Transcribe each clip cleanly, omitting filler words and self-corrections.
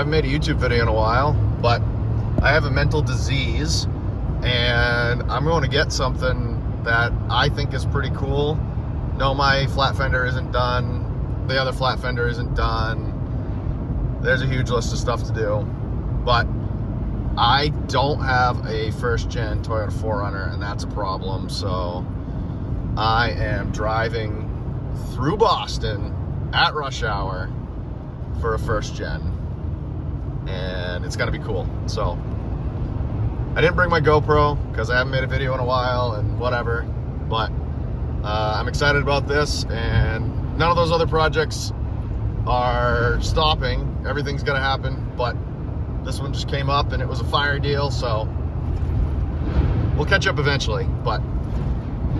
haven't made a YouTube video in a while, but I have a mental disease and I'm going to get something that I think is pretty cool. No, my flat fender isn't done. The other flat fender isn't done. There's a huge list of stuff to do, but I don't have a first gen Toyota 4Runner, and that's a problem. So I am driving through Boston at rush hour for a first gen, and it's gonna be cool. So I didn't bring my GoPro because I haven't made a video in a while and whatever, but I'm excited about this, and none of those other projects are stopping. Everything's gonna happen, but this one just came up and it was a fire deal, so we'll catch up eventually. But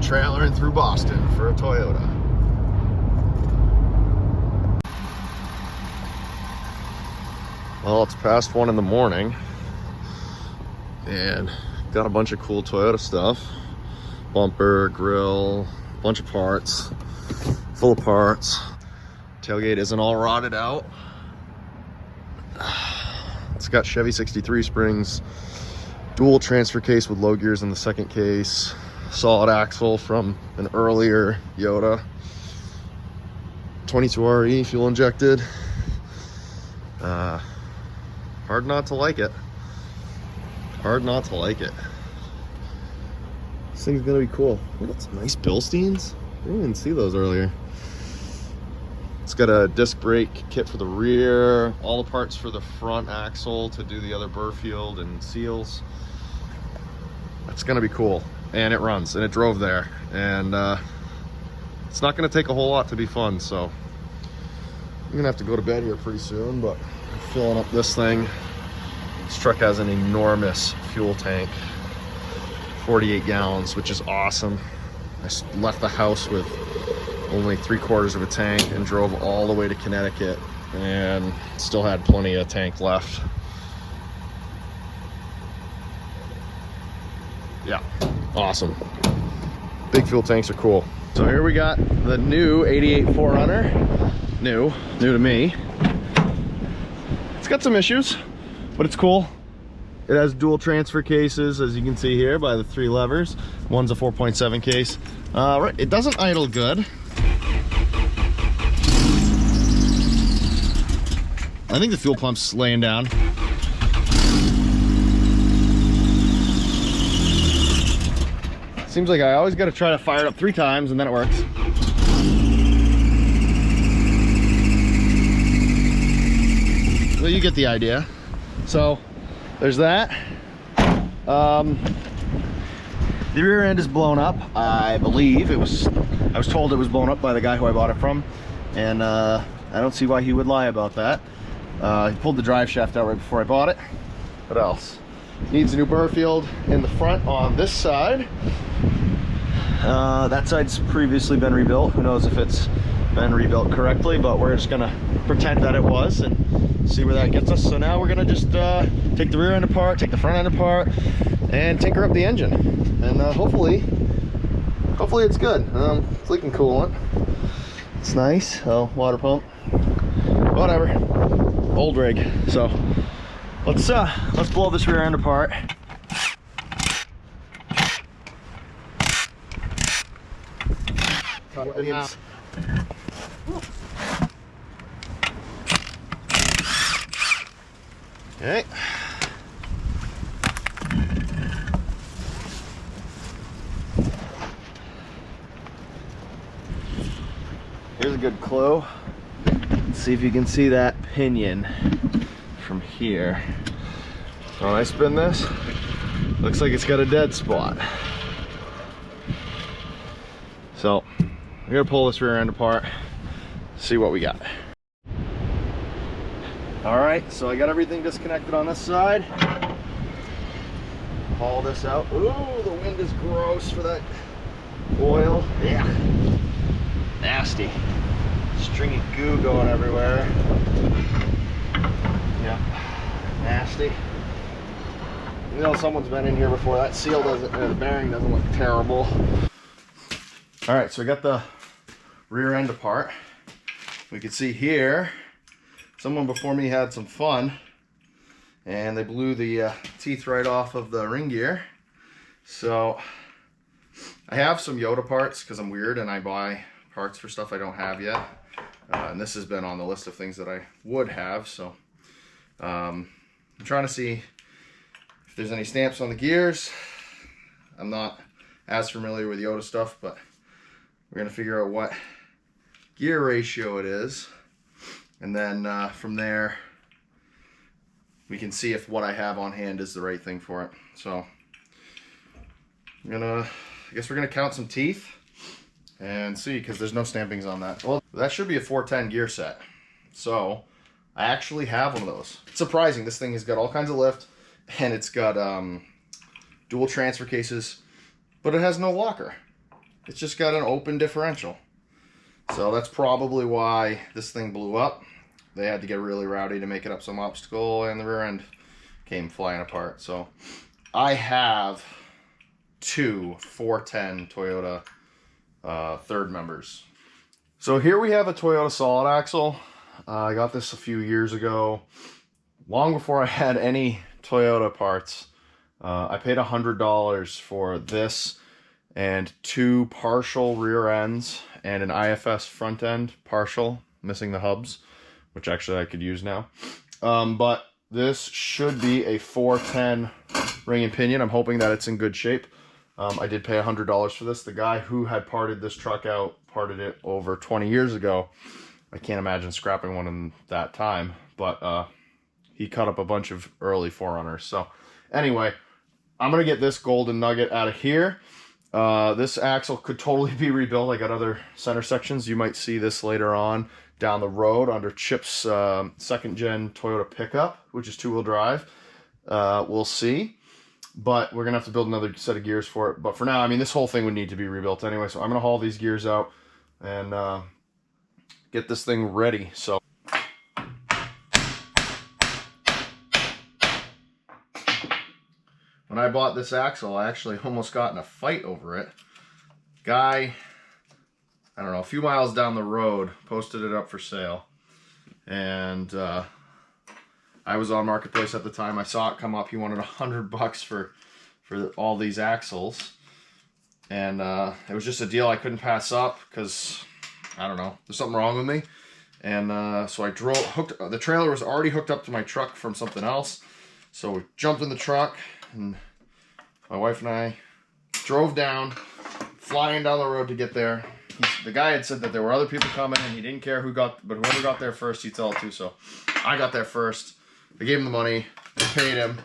trailering through Boston for a Toyota. Well, it's past 1 in the morning and got a bunch of cool Toyota stuff. Bumper, grill, bunch of parts, full of parts. Tailgate isn't all rotted out. It's got Chevy 63 springs, dual transfer case with low gears in the second case, solid axle from an earlier Yoda, 22RE fuel injected. Hard not to like it. Hard not to like it. This thing's gonna be cool. Look at some nice Bilsteins. I didn't even see those earlier. It's got a disc brake kit for the rear, all the parts for the front axle to do the other burr field and seals. That's gonna be cool. And it runs, and it drove there. And it's not gonna take a whole lot to be fun, so I'm gonna have to go to bed here pretty soon, but I'm filling up this thing. This truck has an enormous fuel tank, 48 gallons, which is awesome. I left the house with only 3/4 of a tank and drove all the way to Connecticut and still had plenty of tank left. Yeah, awesome. Big fuel tanks are cool. So here we got the new 88 4Runner. New to me. It's got some issues, but it's cool. It has dual transfer cases, as you can see here by the 3 levers. One's a 4.7 case. Right, it doesn't idle good. I think the fuel pump's laying down. Seems like I always got to try to fire it up 3 times and then it works. Well, you get the idea. So there's that. The rear end is blown up. I believe I was told it was blown up by the guy who I bought it from, and I don't see why he would lie about that. He pulled the drive shaft out right before I bought it. What else? Needs a new burr field in the front on this side. That side's previously been rebuilt. Who knows if it's been rebuilt correctly, but we're just gonna pretend that it was and see where that gets us. So now we're gonna just take the rear end apart, take the front end apart, and tinker up the engine. And hopefully it's good. It's leaking coolant. It's nice. Oh, water pump. Whatever. Old rig. So let's blow this rear end apart. Okay. Here's a good clue. Let's see if you can see that pinion from here. When I spin this, looks like it's got a dead spot. So we're gonna pull this rear end apart, see what we got. All right, so I got everything disconnected on this side. Haul this out. Ooh, the wind is gross for that oil. Yeah, nasty. Stringy goo going everywhere. Yeah, nasty. You know someone's been in here before. That seal doesn't, the bearing doesn't look terrible. All right, so we got the rear end apart. We can see here, someone before me had some fun and they blew the teeth right off of the ring gear. So I have some Yoda parts because I'm weird and I buy parts for stuff I don't have yet. And this has been on the list of things that I would have. So I'm trying to see if there's any stamps on the gears. I'm not as familiar with Yoda stuff, but we're going to figure out what gear ratio it is. And then from there, we can see if what I have on hand is the right thing for it. So I guess we're gonna count some teeth and see, because there's no stampings on that. Well, that should be a 410 gear set. So I actually have one of those. It's surprising. This thing has got all kinds of lift, and it's got dual transfer cases, but it has no locker. It's just got an open differential. So that's probably why this thing blew up. They had to get really rowdy to make it up some obstacle, and the rear end came flying apart. So I have two 410 Toyota third members. So here we have a Toyota solid axle. I got this a few years ago, long before I had any Toyota parts. I paid $100 for this and two partial rear ends and an IFS front end partial, missing the hubs, which actually I could use now. But this should be a 410 ring and pinion. I'm hoping that it's in good shape. I did pay $100 for this. The guy who had parted this truck out parted it over 20 years ago. I can't imagine scrapping one in that time, but he cut up a bunch of early 4Runners. So anyway, I'm going to get this golden nugget out of here. This axle could totally be rebuilt. I got other center sections. You might see this later on down the road under Chip's second gen Toyota pickup, which is 2-wheel drive. We'll see. But we're going to have to build another set of gears for it. But for now, I mean, this whole thing would need to be rebuilt anyway. So I'm going to haul these gears out and get this thing ready. So when I bought this axle, I actually almost got in a fight over it. Guy, I don't know, a few miles down the road, posted it up for sale. And I was on Marketplace at the time. I saw it come up. He wanted $100 for all these axles, and it was just a deal I couldn't pass up because I don't know, there's something wrong with me. And so I the trailer was already hooked up to my truck from something else. So we jumped in the truck, and my wife and I drove down, flying down the road to get there. The guy had said that there were other people coming, and he didn't care but whoever got there first, he'd tell it to. So I got there first. I gave him the money, paid him,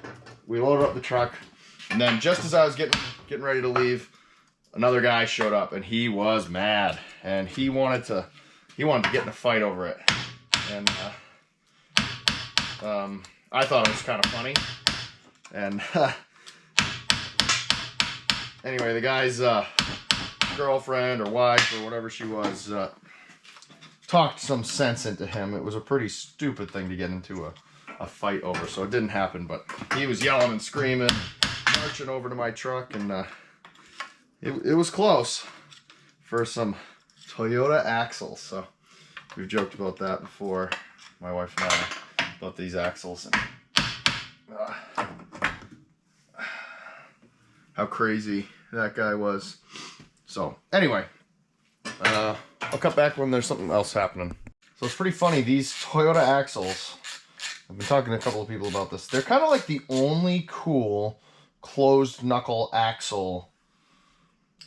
we loaded up the truck, and then just as I was getting ready to leave, another guy showed up, and he was mad, and he wanted to get in a fight over it. And I thought it was kind of funny. And anyway, the guy's girlfriend or wife or whatever she was talked some sense into him. It was a pretty stupid thing to get into a fight over, so it didn't happen. But he was yelling and screaming, marching over to my truck, and it was close for some Toyota axles. So we've joked about that before, my wife and I, about these axles and how crazy that guy was. So anyway, I'll cut back when there's something else happening. So it's pretty funny, these Toyota axles, I've been talking to a couple of people about this. They're kind of like the only cool closed knuckle axle.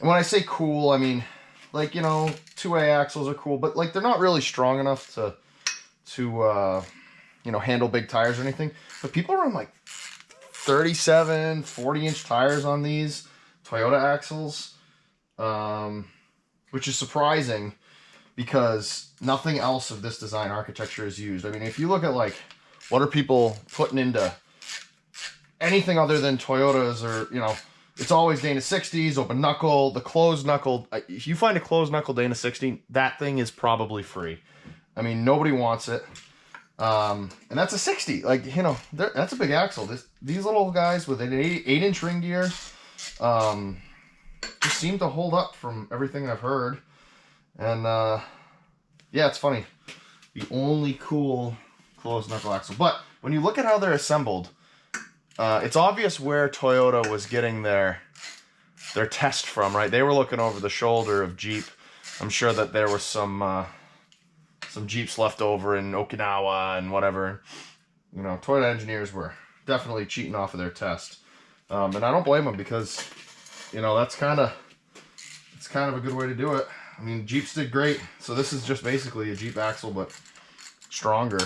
And when I say cool, I mean, like, you know, 2A axles are cool, but like they're not really strong enough to you know, handle big tires or anything. But people run like 37, 40-inch tires on these Toyota axles, which is surprising because nothing else of this design architecture is used. I mean, if you look at like, what are people putting into anything other than Toyotas, or, you know, it's always Dana 60s, open knuckle, the closed knuckle. If you find a closed knuckle Dana 60, that thing is probably free. I mean, nobody wants it. And that's a 60. Like, you know, that's a big axle. These little guys with an 8-inch ring gear just seem to hold up from everything I've heard. And yeah, it's funny. The only cool closed knuckle axle. But when you look at how they're assembled, it's obvious where Toyota was getting their test from, right? They were looking over the shoulder of Jeep. I'm sure that there was some Jeeps left over in Okinawa and whatever. You know, Toyota engineers were definitely cheating off of their test. And I don't blame them, because, you know, it's kind of a good way to do it. I mean, Jeeps did great. So this is just basically a Jeep axle, but stronger,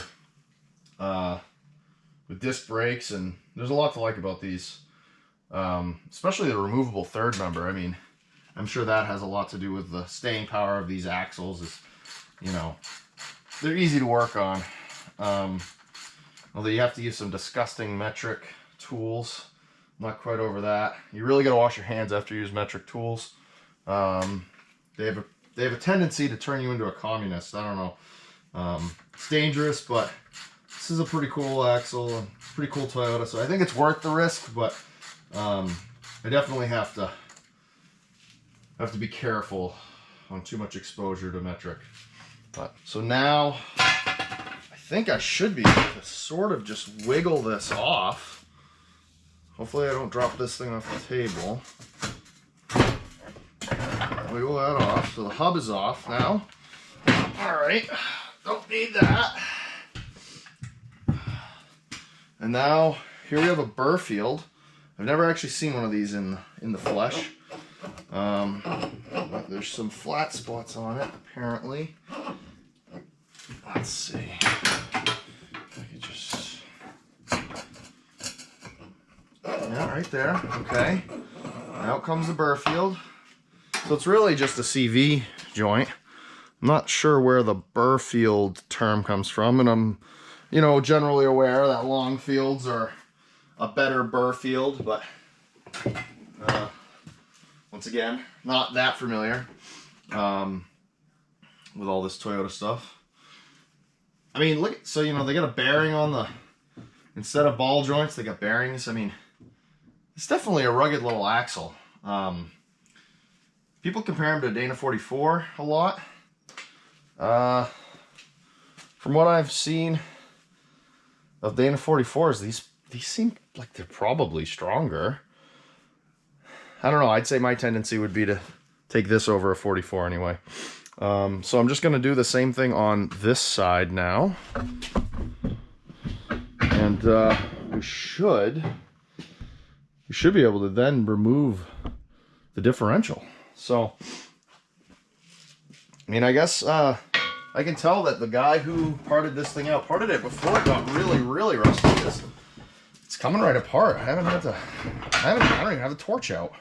with disc brakes, and there's a lot to like about these. Especially the removable third member. I mean, I'm sure that has a lot to do with the staying power of these axles. Is, you know, they're easy to work on. Although you have to use some disgusting metric tools. I'm not quite over that. You really got to wash your hands after you use metric tools. They have a tendency to turn you into a communist. I don't know. It's dangerous, but this is a pretty cool axle and pretty cool Toyota. So I think it's worth the risk, but I definitely have to be careful on too much exposure to metric. But so now I think I should be able to sort of just wiggle this off. Hopefully I don't drop this thing off the table. Wiggle that off. So the hub is off now. Alright, don't need that. And now here we have a burr field. I've never actually seen one of these in the flesh. There's some flat spots on it, apparently. Let's see. I could just... Yeah, right there. Okay. Out comes the burr field. So it's really just a CV joint. I'm not sure where the burr field term comes from, and I'm, you know, generally aware that long fields are a better burr field, but once again, not that familiar with all this Toyota stuff. I mean, look, so, you know, they got a bearing on the, instead of ball joints, they got bearings. I mean, it's definitely a rugged little axle. People compare them to a Dana 44 a lot. From what I've seen of Dana 44s, these seem like they're probably stronger. I don't know. I'd say my tendency would be to take this over a 44 anyway. So I'm just going to do the same thing on this side now. And we should be able to then remove the differential. So, I mean, I guess I can tell that the guy who parted this thing out parted it before it got really, really rusty. It's coming right apart. I don't even have the torch out.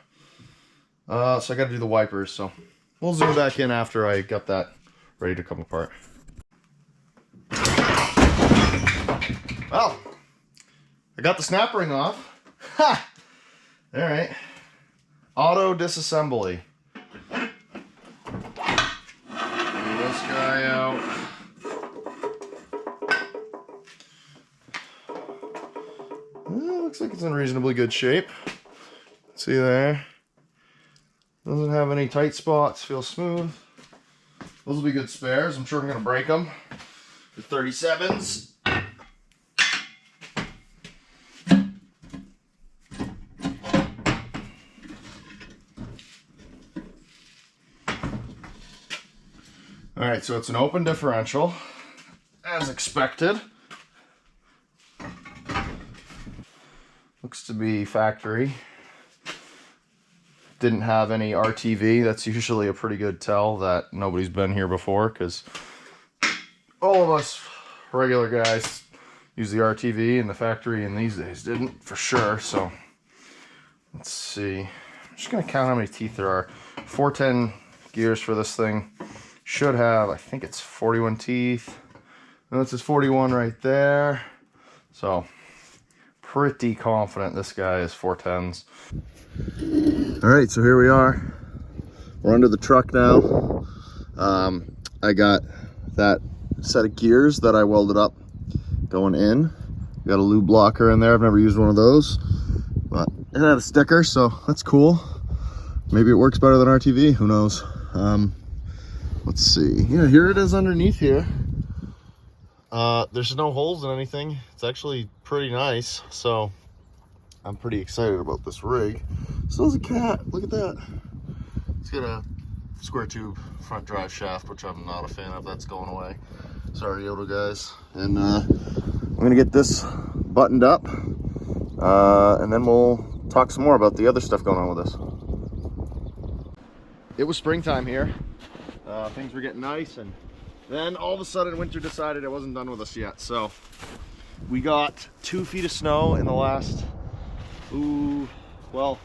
So I got to do the wipers. So we'll zoom back in after I got that ready to come apart. Well, I got the snap ring off. Ha! All right. Auto disassembly. This guy out. Looks like it's in reasonably good shape. See there? Doesn't have any tight spots. Feels smooth. Those will be good spares. I'm sure I'm going to break them. The 37s. Alright, so it's an open differential, as expected. Looks to be factory. Didn't have any RTV. That's usually a pretty good tell that nobody's been here before, because all of us regular guys use the RTV, and the factory in these days didn't, for sure. So let's see. I'm just going to count how many teeth there are. 410 gears for this thing. Should have, I think it's 41 teeth. And this is 41 right there. So pretty confident this guy is 410s. All right, so here we are. We're under the truck now. I got that set of gears that I welded up going in. Got a lube blocker in there. I've never used one of those, but it had a sticker, so that's cool. Maybe it works better than RTV, who knows. Let's see. Yeah, here it is underneath here. There's no holes in anything. It's actually pretty nice. So I'm pretty excited about this rig. So there's a cat. Look at that. It's got a square tube front drive shaft, which I'm not a fan of. That's going away. Sorry, Yoda guys. And I'm gonna get this buttoned up, and then we'll talk some more about the other stuff going on with this. It was springtime here. Things were getting nice, and then all of a sudden winter decided it wasn't done with us yet. So we got 2 feet of snow in the last, well,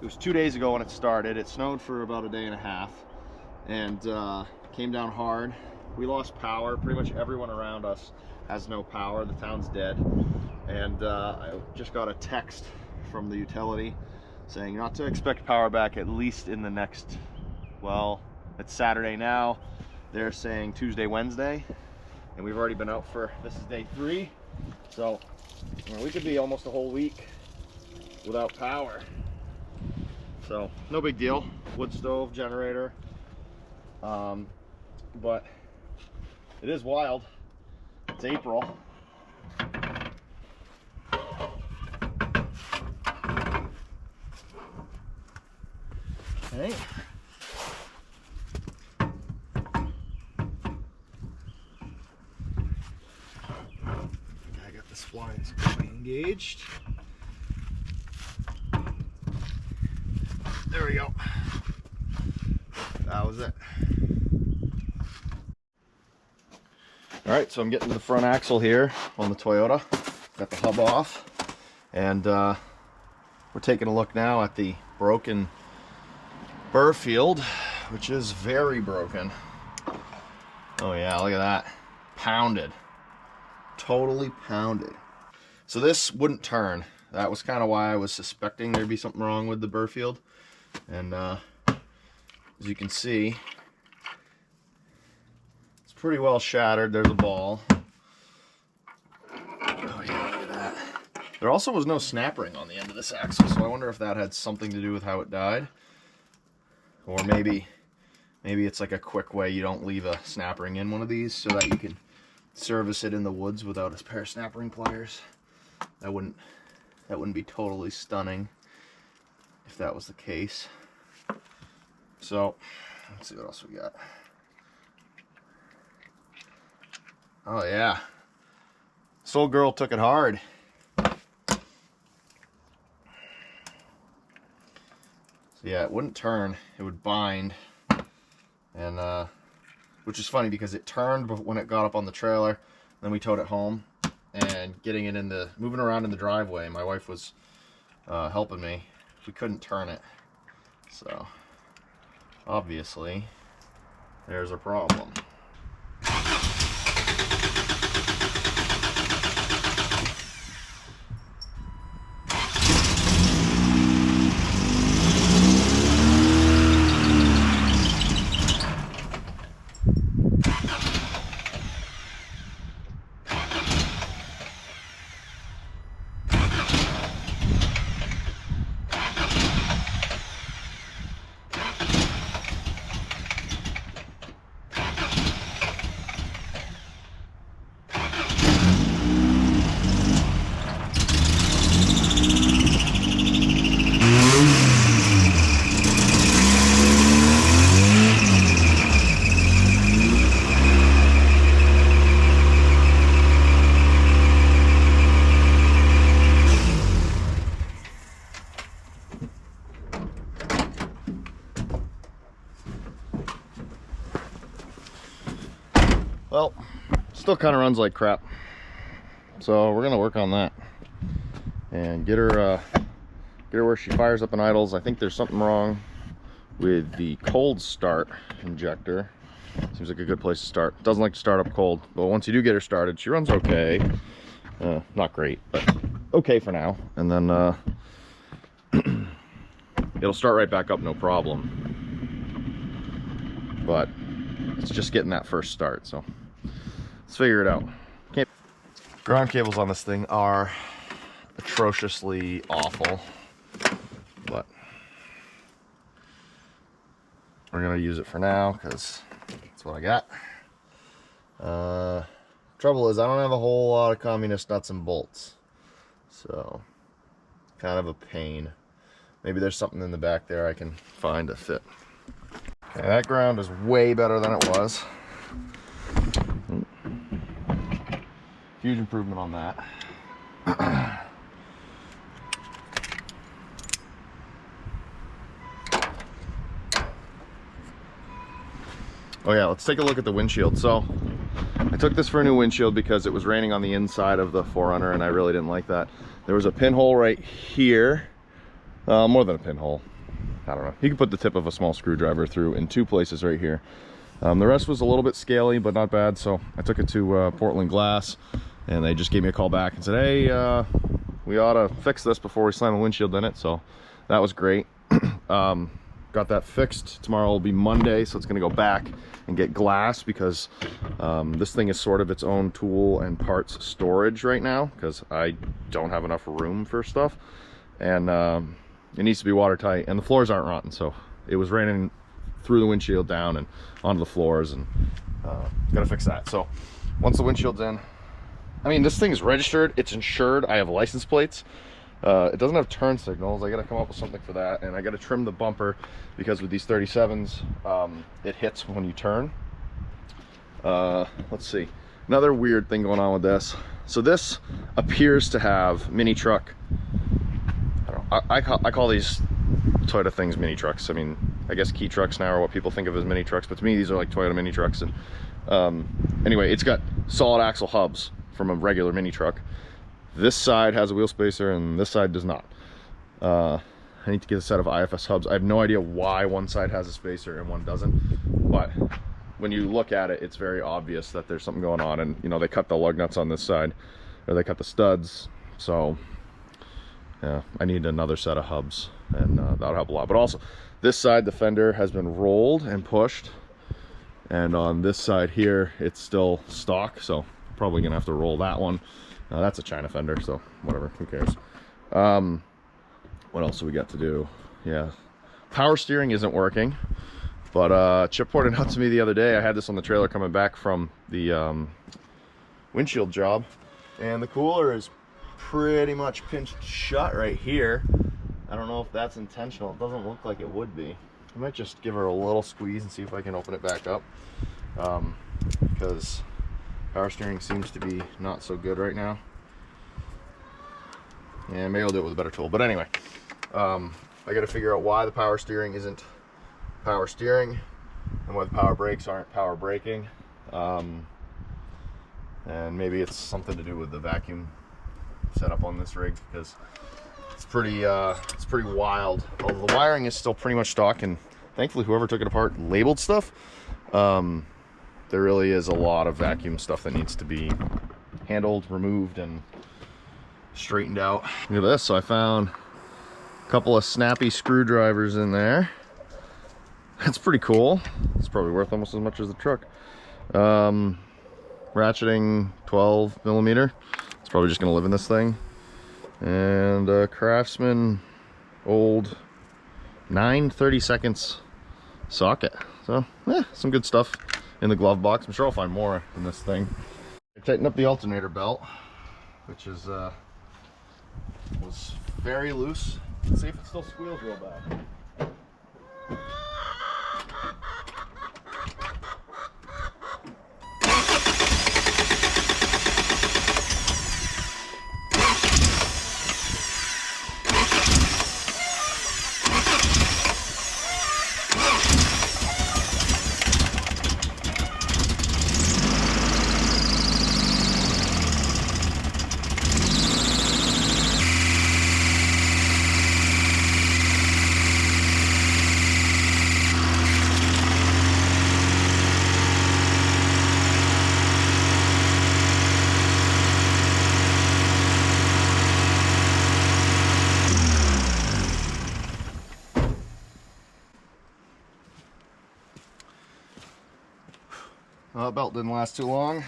it was 2 days ago when it started. It snowed for about a day and a half, and came down hard. We lost power. Pretty much everyone around us has no power. The town's dead. And I just got a text from the utility saying not to expect power back at least in the next, well, it's Saturday now. They're saying Tuesday, Wednesday, and we've already been out for, this is day 3. So we could be almost a whole week without power. So no big deal. Wood stove, generator. But it is wild. It's April. Okay. I got the splines engaged. There we go. That was it. All right, so I'm getting to the front axle here on the Toyota. Got the hub off, and we're taking a look now at the broken burr field, which is very broken. Oh yeah, look at that. Pounded. Totally pounded. So this wouldn't turn. That was kind of why I was suspecting there'd be something wrong with the burr field. And as you can see, it's pretty well shattered. There's a ball. Oh yeah, look at that. There also was no snap ring on the end of this axle, so I wonder if that had something to do with how it died. Or maybe it's like a quick way you don't leave a snap ring in one of these so that you can service it in the woods without a pair of snap ring pliers. That wouldn't be totally stunning if that was the case. So let's see what else we got. Oh yeah, this old girl took it hard. So yeah, it wouldn't turn, it would bind. And which is funny because it turned when it got up on the trailer. Then we towed it home, and getting it in the, moving around in the driveway, my wife was helping me. We couldn't turn it. So obviously there's a problem. Well, still kind of runs like crap, so we're gonna work on that and get her where she fires up and idles. I think there's something wrong with the cold start injector. Seems like a good place to start. Doesn't like to start up cold, but once you do get her started, she runs okay. Not great, but okay for now. And then it'll start right back up, no problem. But it's just getting that first start, so let's figure it out. Ground cables on this thing are atrociously awful, but we're gonna use it for now because that's what I got. Trouble is I don't have a whole lot of communist nuts and bolts, so kind of a pain. Maybe there's something in the back there I can find to fit. Okay, that ground is way better than it was. Huge improvement on that. Oh yeah, let's take a look at the windshield. So I took this for a new windshield because it was raining on the inside of the 4Runner and I really didn't like that. There was a pinhole right here, more than a pinhole. I don't know. You can put the tip of a small screwdriver through in 2 places right here. The rest was a little bit scaly, but not bad. So I took it to Portland Glass and they just gave me a call back and said, hey, we ought to fix this before we slam a windshield in it. So that was great. Got that fixed. Tomorrow will be Monday, so it's going to go back and get glass because this thing is sort of its own tool and parts storage right now because I don't have enough room for stuff, and it needs to be watertight, and the floors aren't rotten, so it was raining through the windshield down and onto the floors, and gotta fix that. So once the windshield's in, I mean, this thing is registered, it's insured, I have license plates. It doesn't have turn signals. I gotta come up with something for that, and I gotta trim the bumper because with these 37s it hits when you turn. Let's see, another weird thing going on with this. So this appears to have mini truck, I don't know, I call these Toyota things mini trucks. I mean, I guess key trucks now are what people think of as mini trucks, but to me these are like Toyota mini trucks. And anyway, it's got solid axle hubs from a regular mini truck. This side has a wheel spacer and this side does not. I need to get a set of IFS hubs. I have no idea why one side has a spacer and one doesn't, but when you look at it, it's very obvious that there's something going on. And you know, they cut the lug nuts on this side, or they cut the studs. So yeah, I need another set of hubs, and that'll help a lot. But also this side, the fender has been rolled and pushed, and on this side here, it's still stock. So I'm probably gonna have to roll that one. That's a China fender, so whatever, who cares. What else do we got to do? Yeah, power steering isn't working, but Chip pointed out to me the other day, I had this on the trailer coming back from the windshield job, and the cooler is pretty much pinched shut right here. I don't know if that's intentional. It doesn't look like it would be. I might just give her a little squeeze and see if I can open it back up, because power steering seems to be not so good right now. Yeah, maybe I'll do it with a better tool. But anyway, I got to figure out why the power steering isn't power steering and why the power brakes aren't power braking. And maybe it's something to do with the vacuum setup on this rig, because it's pretty wild. Although the wiring is still pretty much stock, and thankfully whoever took it apart labeled stuff. There really is a lot of vacuum stuff that needs to be handled, removed, and straightened out. Look at this. So I found a couple of snappy screwdrivers in there. That's pretty cool. It's probably worth almost as much as the truck. Ratcheting 12 millimeter. It's probably just gonna live in this thing. And a Craftsman old 9/32 socket. So some good stuff in the glove box. I'm sure I'll find more in this thing. I tightened up the alternator belt, which is was very loose. Let's see if it still squeals real bad. Belt didn't last too long.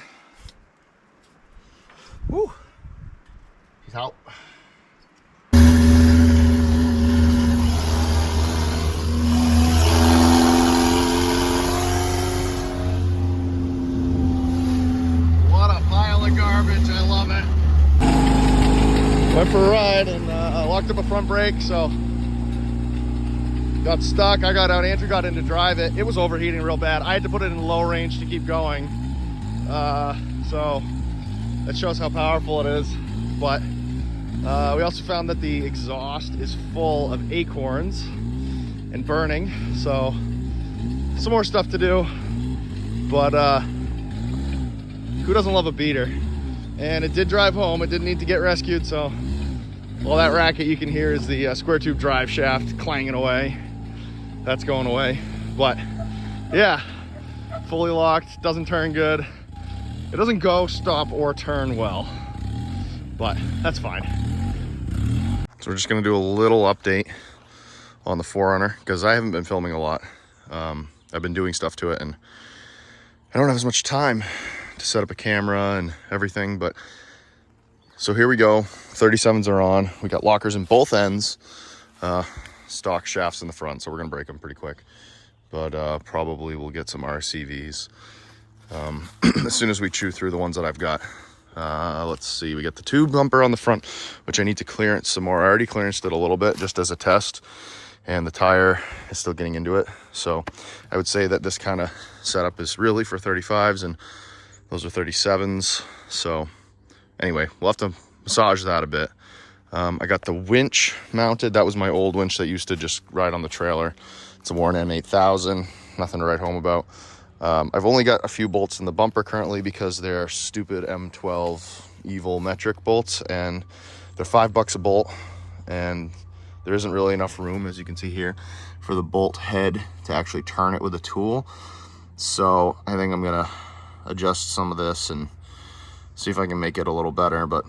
Woo! He's out. What a pile of garbage, I love it. Went for a ride and walked fucked up a front brake, so got stuck. I got out, Andrew got in to drive it. It was overheating real bad. I had to put it in low range to keep going. So that shows how powerful it is. But we also found that the exhaust is full of acorns and burning. So some more stuff to do. But who doesn't love a beater? And it did drive home. It didn't need to get rescued. So all that racket you can hear is the square tube drive shaft clanging away. That's going away. But yeah, fully locked, doesn't turn good. It doesn't go, stop, or turn well, but that's fine. So we're just gonna do a little update on the 4Runner because I haven't been filming a lot. I've been doing stuff to it and I don't have as much time to set up a camera and everything, but so here we go. 37s are on. We got lockers in both ends, stock shafts in the front, so we're gonna break them pretty quick, but probably we'll get some RCVs as soon as we chew through the ones that I've got. Let's see, we got the tube bumper on the front, which I need to clearance some more. I already clearanced it a little bit just as a test, and the tire is still getting into it. So I would say that this kind of setup is really for 35s and those are 37s. So anyway, we'll have to massage that a bit. I got the winch mounted. That was my old winch that used to just ride on the trailer. It's a Warren M8000, nothing to write home about. I've only got a few bolts in the bumper currently because they're stupid M12 evil metric bolts, and they're $5 a bolt, and there isn't really enough room, as you can see here, for the bolt head to actually turn it with a tool. So I think I'm gonna adjust some of this and see if I can make it a little better, but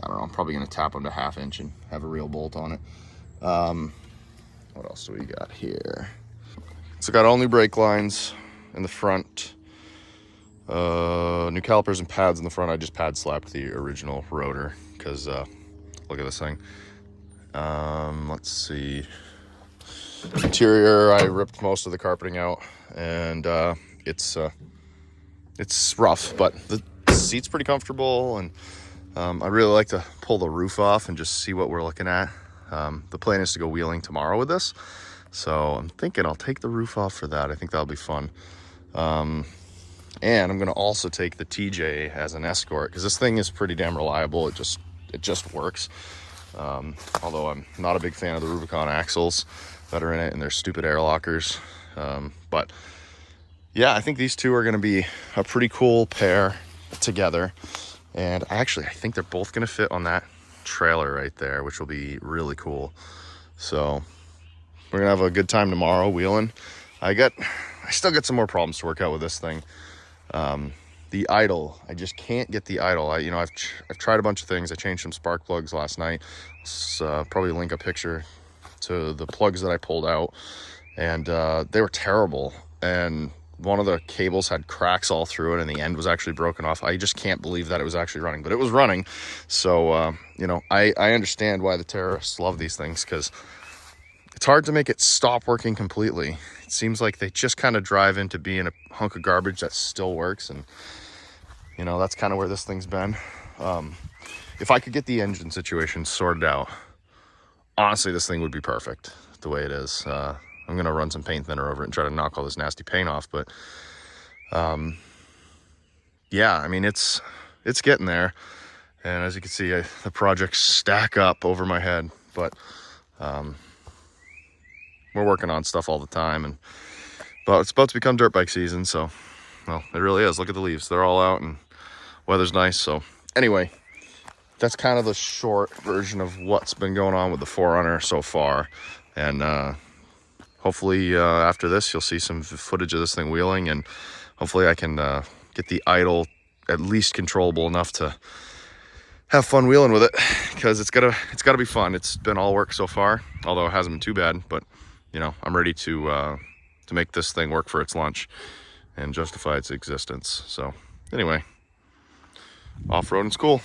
I don't know, I'm probably gonna tap them to 1/2 inch and have a real bolt on it. What else do we got here? So got all new brake lines in the front, new calipers and pads in the front. I just pad slapped the original rotor because look at this thing. Let's see, interior, I ripped most of the carpeting out, and it's rough, but the seat's pretty comfortable, and I really like to pull the roof off and just see what we're looking at. The plan is to go wheeling tomorrow with this, so I'm thinking I'll take the roof off for that. I think that'll be fun. And I'm gonna also take the TJ as an escort because this thing is pretty damn reliable. It just works. Although I'm not a big fan of the Rubicon axles that are in it and their stupid air lockers. But yeah, I think these two are gonna be a pretty cool pair together. And I think they're both gonna fit on that trailer right there, which will be really cool. So we're gonna have a good time tomorrow wheeling. I still got some more problems to work out with this thing. The idle, I just can't get the idle. I've tried a bunch of things. I changed some spark plugs last night. Probably link a picture to the plugs that I pulled out, and they were terrible. And one of the cables had cracks all through it, and the end was actually broken off. I just can't believe that it was actually running, but it was running. So I understand why the terrorists love these things, because it's hard to make it stop working completely. It seems like they just kind of drive into being a hunk of garbage that still works, and that's kind of where this thing's been. If I could get the engine situation sorted out, honestly, this thing would be perfect the way it is. I'm gonna run some paint thinner over it and try to knock all this nasty paint off, but yeah, I mean, it's getting there. And as you can see, the projects stack up over my head, but we're working on stuff all the time, but it's about to become dirt bike season, so, well, it really is. Look at the leaves, they're all out and weather's nice. So anyway, that's kind of the short version of what's been going on with the 4Runner so far. And hopefully after this you'll see some footage of this thing wheeling, and hopefully I can get the idle at least controllable enough to have fun wheeling with it, because it's gotta be fun. It's been all work so far, although it hasn't been too bad, but I'm ready to make this thing work for its lunch and justify its existence. So anyway, off-roading's cool.